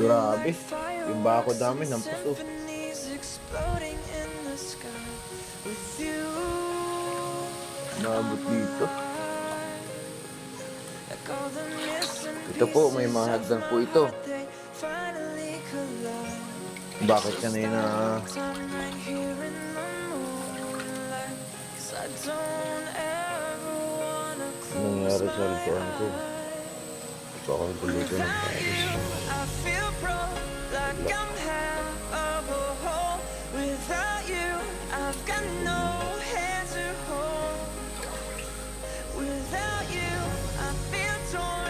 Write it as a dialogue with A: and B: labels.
A: Grabe, yung bako dami ng puso. Naabot dito. Ito po, may mga hagdan po ito. Bakit kanina nangyari sa likuan ko? Baka yung duluto ng pares.
B: Without you, I've got no